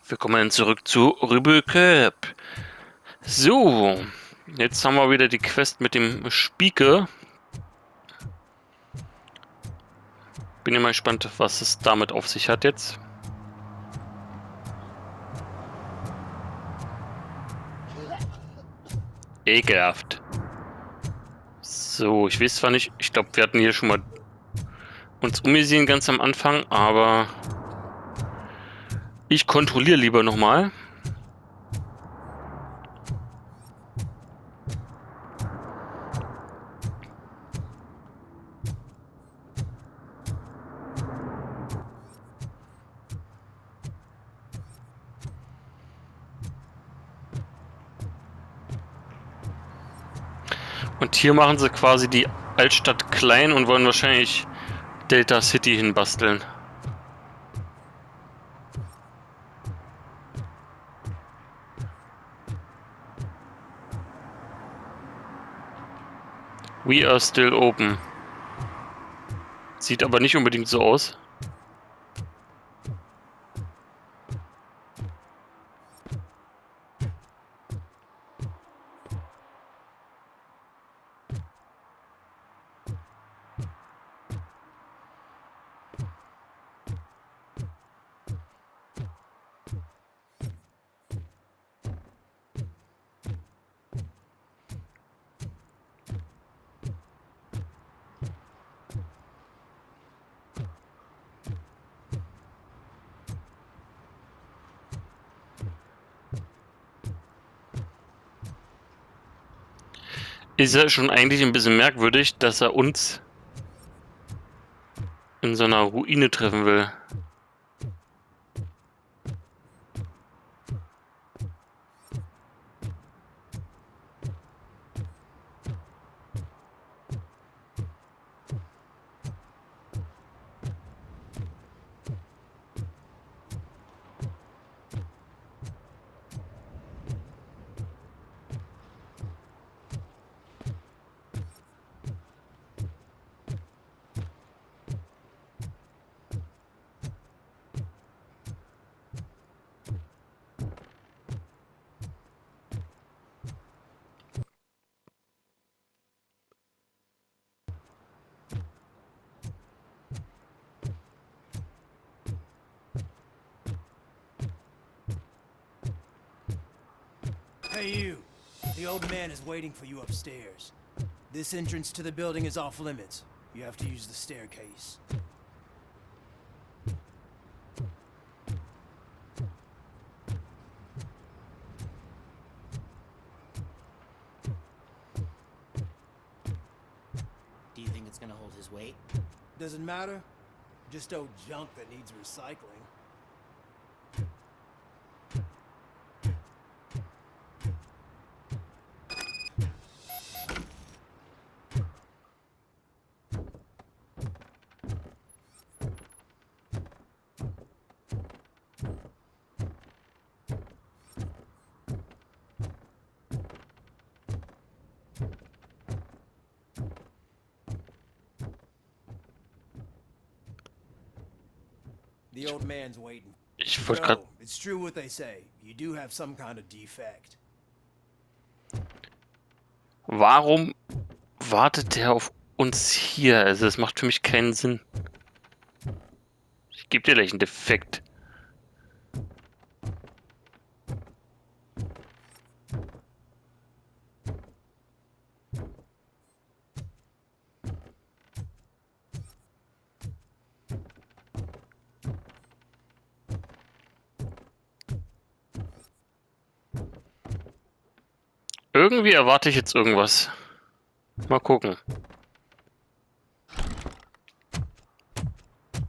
Willkommen zurück zu Robocop. So, jetzt haben wir wieder die Quest mit dem Spieke. Bin ja mal gespannt, was es damit auf sich hat jetzt. Ekelhaft. So, ich weiß zwar nicht, ich glaube, wir hatten hier schon mal uns umgesehen ganz am Anfang, aber ich kontrolliere lieber nochmal. Und hier machen sie quasi die Altstadt klein und wollen wahrscheinlich Delta City hinbasteln. We are still open. Sieht aber nicht unbedingt so aus. Ist ja schon eigentlich ein bisschen merkwürdig, dass er uns in so einer Ruine treffen will. Hey you! The old man is waiting for you upstairs. This entrance to the building is off limits. You have to use the staircase. Do you think it's gonna hold his weight? Doesn't matter. Just old junk that needs recycling. The old man's waiting. Ich wollte gerade. Bro, it's true what they say. You do have some kind of defect. Warum wartet der auf uns hier? Also, das macht für mich keinen Sinn. Ich gebe dir gleich einen Defekt. Irgendwie erwarte ich jetzt irgendwas. Mal gucken.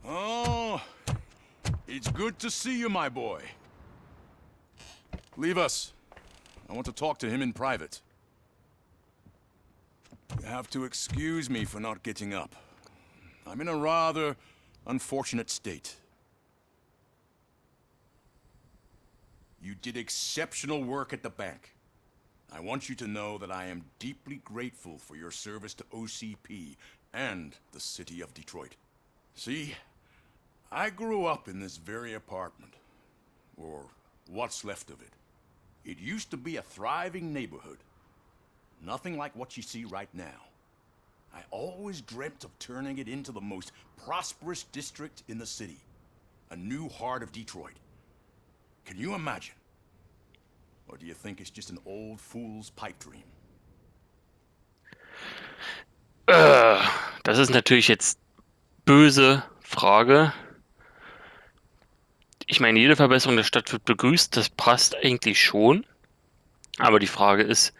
Oh, it's good to see you, my boy. Leave us. I want to talk to him in private. You have to excuse me for not getting up. I'm in a rather unfortunate state. You did exceptional work at the bank. I want you to know that I am deeply grateful for your service to OCP and the city of Detroit. See, I grew up in this very apartment. Or what's left of it. It used to be a thriving neighborhood. Nothing like what you see right now. I always dreamt of turning it into the most prosperous district in the city. A new heart of Detroit. Can you imagine? Or do you think it's just an old fool's pipe dream? Das ist natürlich jetzt böse Frage. Ich meine, jede Verbesserung der Stadt wird begrüßt, das passt eigentlich schon. Aber die Frage ist,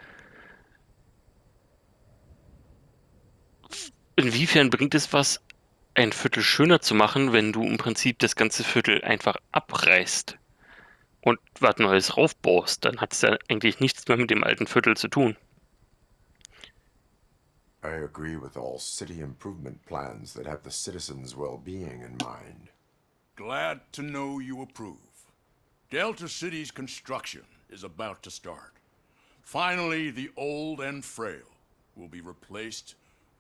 inwiefern bringt es was, ein Viertel schöner zu machen, wenn du im Prinzip das ganze Viertel einfach abreißt und was Neues raufbaust? Dann hat es ja eigentlich nichts mehr mit dem alten Viertel zu tun. I agree with all city improvement plans that have the citizens' well-being in mind. Glad to know you approve. Delta City's construction is about to start. Finally, the old and frail will be replaced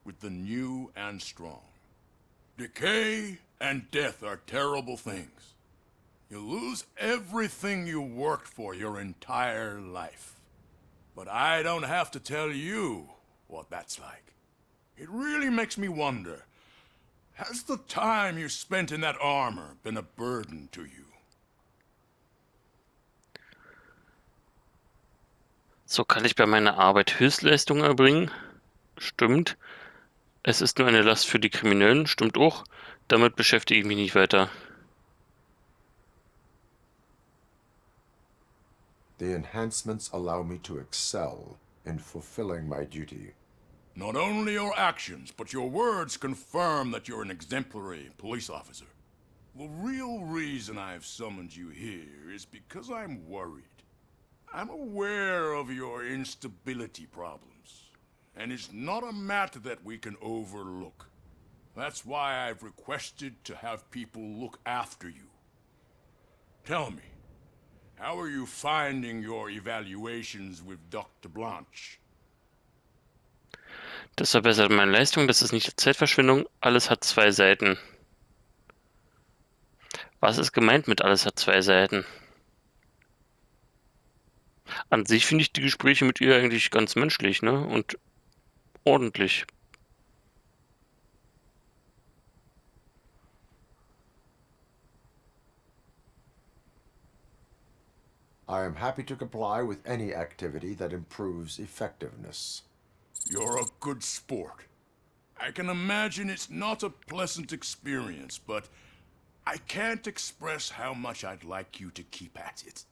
with the new and strong. Decay and death are terrible things. You lose everything you worked for your entire life. But I don't have to tell you what that's like. It really makes me wonder, has the time you spent in that armor been a burden to you? So kann ich bei meiner Arbeit Höchstleistungen erbringen. Stimmt. Es ist nur eine Last für die Kriminellen. Stimmt auch. Damit beschäftige ich mich nicht weiter. The enhancements allow me to excel in fulfilling my duty. Not only your actions, but your words confirm that you're an exemplary police officer. The real reason I've summoned you here is because I'm worried. I'm aware of your instability problems, and it's not a matter that we can overlook. That's why I've requested to have people look after you. Tell me, how are you finding your evaluations with Dr. Blanche? Das verbessert meine Leistung, das ist nicht Zeitverschwendung. Alles hat zwei Seiten. Was ist gemeint mit alles hat zwei Seiten? An sich finde ich die Gespräche mit ihr eigentlich ganz menschlich, ne? Und ordentlich. I am happy to comply with any activity that improves effectiveness. You're a good sport. I can imagine it's not a pleasant experience, but I can't express how much I'd like you to keep at it.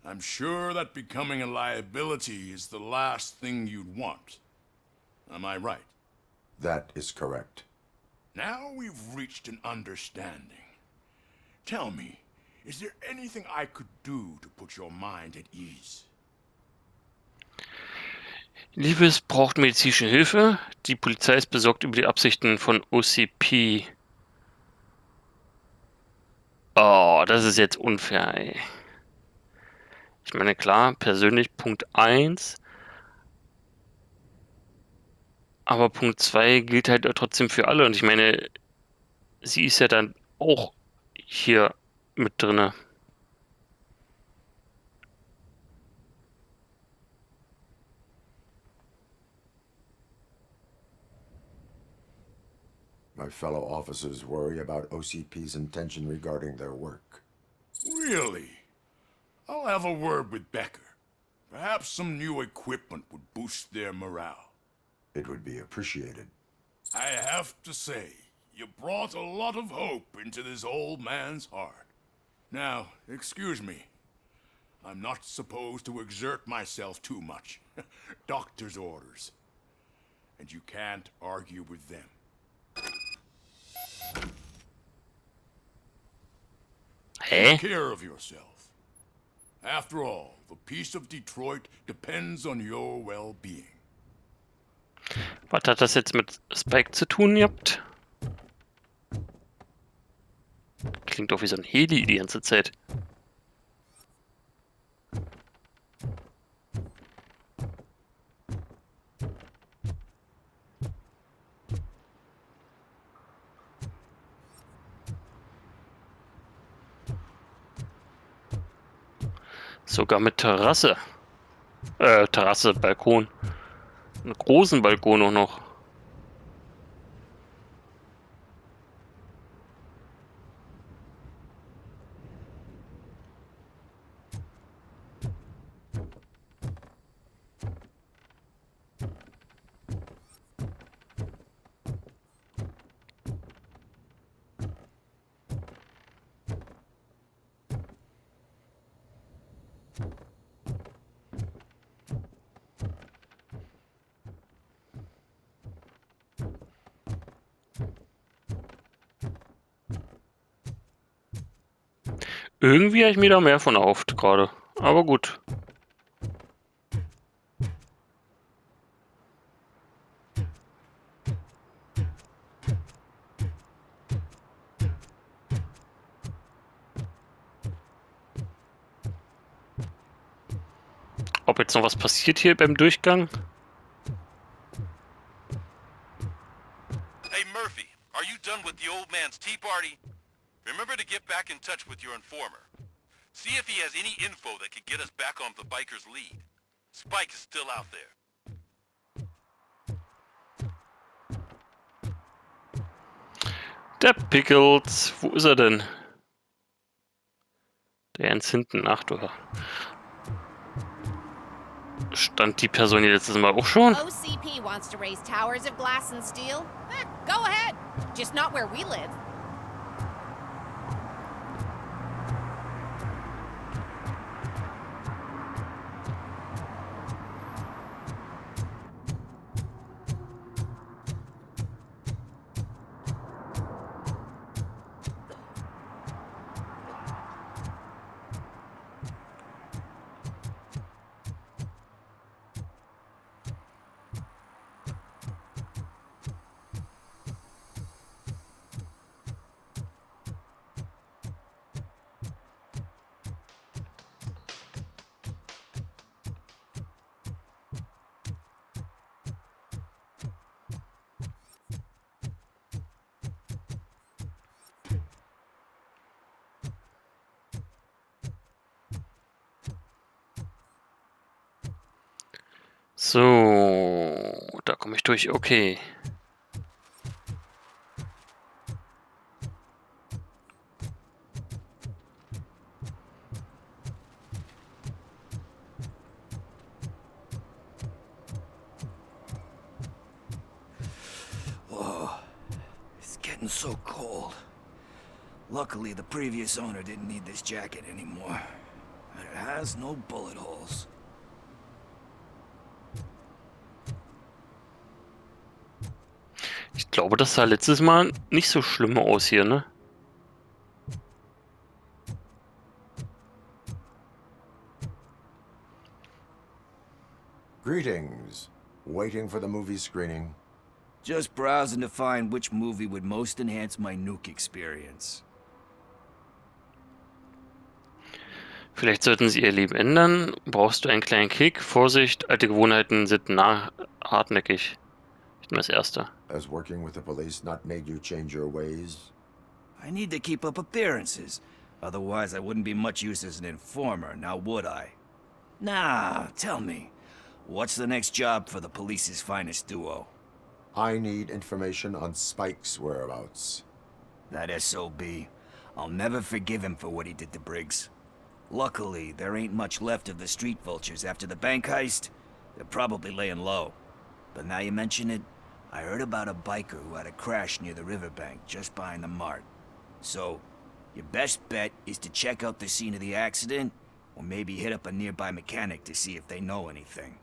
I'm sure that becoming a liability is the last thing you'd want. Am I right? That is correct. Now we've reached an understanding. Tell me, is there anything I could do to put your mind at ease? Liebes braucht medizinische Hilfe. Die Polizei ist besorgt über die Absichten von OCP. Oh, das ist jetzt unfair, ey. Ich meine, klar, persönlich Punkt 1. Aber Punkt 2 gilt halt trotzdem für alle. Und ich meine, sie ist ja dann auch hier mit drinne. My fellow officers worry about OCP's intention regarding their work. Really? I'll have a word with Becker. Perhaps some new equipment would boost their morale. It would be appreciated. I have to say, you brought a lot of hope into this old man's heart. Now, excuse me. I'm not supposed to exert myself too much. Doctor's orders. And you can't argue with them. Hä? Take care of yourself. After all, the peace of Detroit depends on your well-being. Was hat das jetzt mit Spike zu tun gehabt? Klingt doch wie so ein Heli die ganze Zeit. Sogar mit Terrasse. Terrasse, Balkon. Einen großen Balkon auch noch. Irgendwie habe ich mir da mehr von erhofft gerade. Aber gut. Ob jetzt noch was passiert hier beim Durchgang? Hey Murphy, are you done with the old man's tea party? Remember to get back in touch with your informer. See if he has any info that could get us back on the biker's lead. Spike is still out there. Der Pickles. Wo ist er denn? Der ganz hinten. Ach du. Stand die Person hier letztes Mal auch schon? OCP wants to raise towers of glass and steel. Go ahead. Just not where we live. So, da komme ich durch. Okay. It's getting so cold. Luckily, the previous owner didn't need this jacket anymore. And it has no bullet holes. Ich glaube, das sah letztes Mal nicht so schlimm aus hier, ne? Greetings. Waiting for the movie screening. Just browsing to find which movie would most enhance my nuke experience. Vielleicht sollten sie ihr Leben ändern. Brauchst du einen kleinen Kick? Vorsicht, alte Gewohnheiten sind hartnäckig. Ich nehme das erste. Has working with the police not made you change your ways? I need to keep up appearances. Otherwise, I wouldn't be much use as an informer, now would I? Nah, tell me. What's the next job for the police's finest duo? I need information on Spike's whereabouts. That SOB. I'll never forgive him for what he did to Briggs. Luckily, there ain't much left of the street vultures after the bank heist. They're probably laying low. But now you mention it, I heard about a biker who had a crash near the riverbank just behind the mart. So, your best bet is to check out the scene of the accident, or maybe hit up a nearby mechanic to see if they know anything.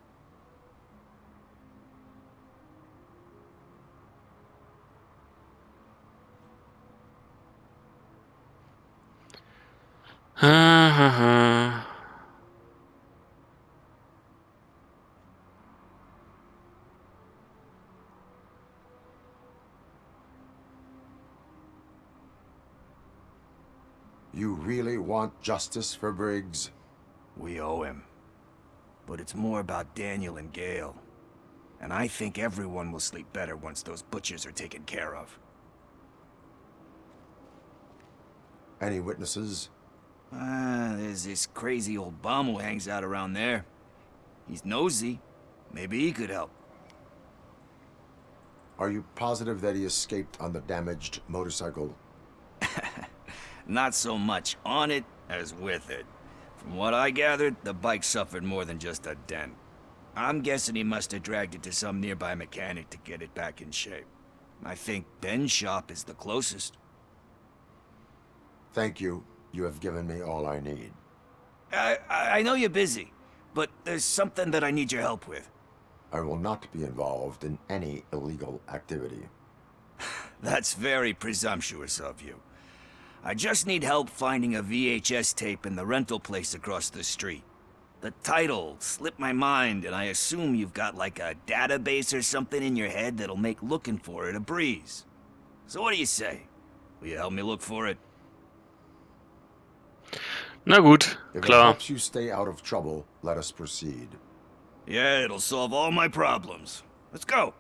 You really want justice for Briggs? We owe him. But it's more about Daniel and Gale. And I think everyone will sleep better once those butchers are taken care of. Any witnesses? There's this crazy old bum who hangs out around there. He's nosy. Maybe he could help. Are you positive that he escaped on the damaged motorcycle? Not so much on it as with it. From what I gathered, the bike suffered more than just a dent. I'm guessing he must have dragged it to some nearby mechanic to get it back in shape. I think Ben's shop is the closest. Thank you. You have given me all I need. I know you're busy, but there's something that I need your help with. I will not be involved in any illegal activity. That's very presumptuous of you. I just need help finding a VHS tape in the rental place across the street. The title slipped my mind, and I assume you've got like a database or something in your head that'll make looking for it a breeze. So what do you say? Will you help me look for it? Na gut, If it klar. helps you stay out of trouble, let us proceed. Yeah, it'll solve all my problems. Let's go.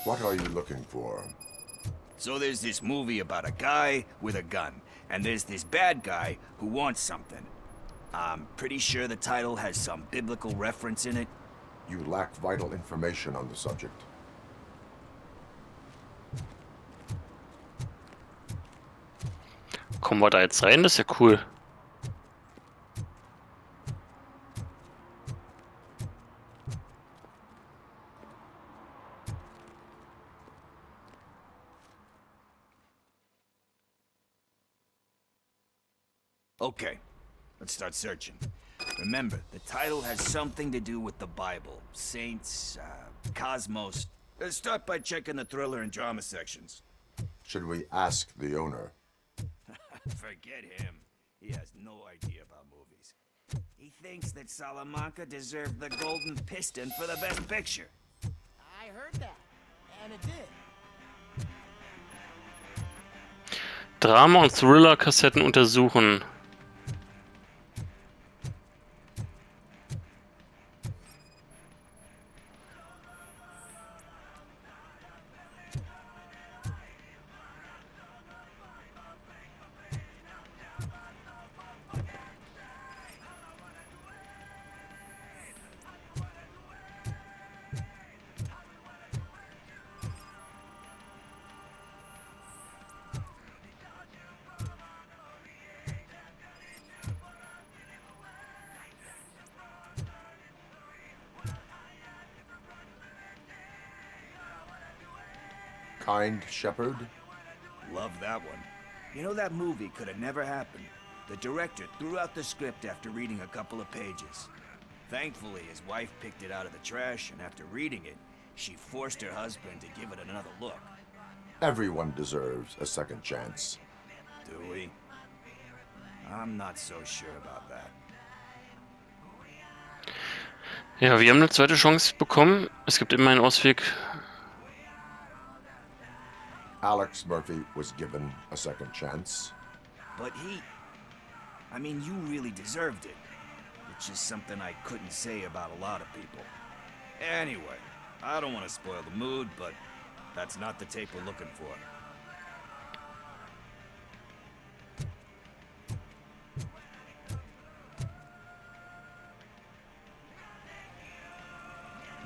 What are you looking for? So there's this movie about a guy with a gun, and there's this bad guy who wants something. I'm pretty sure the title has some biblical reference in it. You lack vital information on the subject. Kommen wir da jetzt rein? Das ist ja cool. Okay, let's start searching. Remember, the title has something to do with the Bible, saints, cosmos. Let's start by checking the thriller and drama sections. Should we ask the owner? Forget him. He has no idea about movies. He thinks that Salamanca deserved the Golden Piston for the best picture. I heard that, and it did. Drama- und Thriller-Kassetten untersuchen. Kind Shepherd? Love that one. You know, that movie could have never happened. The director threw out the script after reading a couple of pages. Thankfully, his wife picked it out of the trash, and after reading it, she forced her husband to give it another look. Everyone deserves a second chance. Do we? I'm not so sure about that. Ja, wir haben eine zweite Chance bekommen. Es gibt immer einen Ausweg. Alex Murphy was given a second chance. But I mean, you really deserved it. Which is something I couldn't say about a lot of people. Anyway, I don't want to spoil the mood, but that's not the tape we're looking for.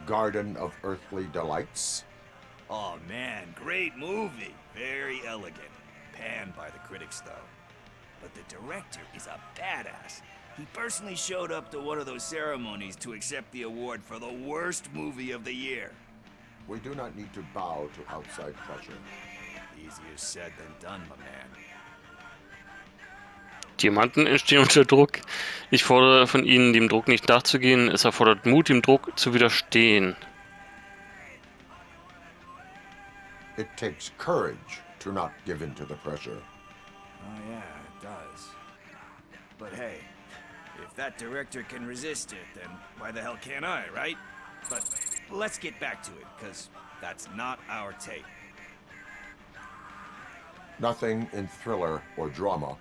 Garden of Earthly Delights. Oh man, great movie. Very elegant. Panned by the critics, though. But the director is a badass. He personally showed up to one of those ceremonies to accept the award for the worst movie of the year. We do not need to bow to outside pressure. Easier said than done, my man. Diamanten entstehen unter Druck. Ich fordere von Ihnen, dem Druck nicht nachzugehen. Es erfordert Mut, dem Druck zu widerstehen. It takes courage to not give in to the pressure. Oh yeah, it does. But hey, if that director can resist it, then why the hell can't I, right? But let's get back to it, because that's not our tape. Nothing in thriller or drama.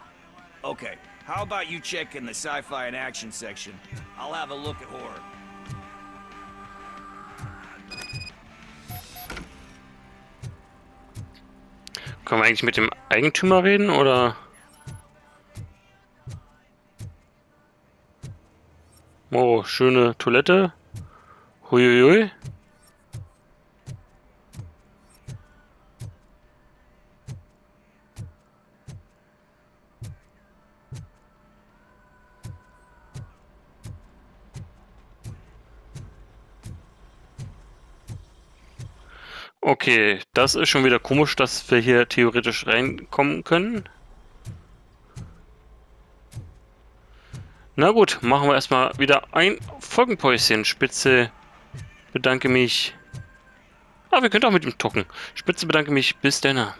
Okay, how about you check in the sci-fi and action section? I'll have a look at horror. Können wir eigentlich mit dem Eigentümer reden, oder? Oh, schöne Toilette. Huiuiui. Okay, das ist schon wieder komisch, dass wir hier theoretisch reinkommen können. Na gut, machen wir erstmal wieder ein Folgenpäuschen. Spitze, bedanke mich. Ah, wir können auch mit ihm talken. Spitze, bedanke mich. Bis dann.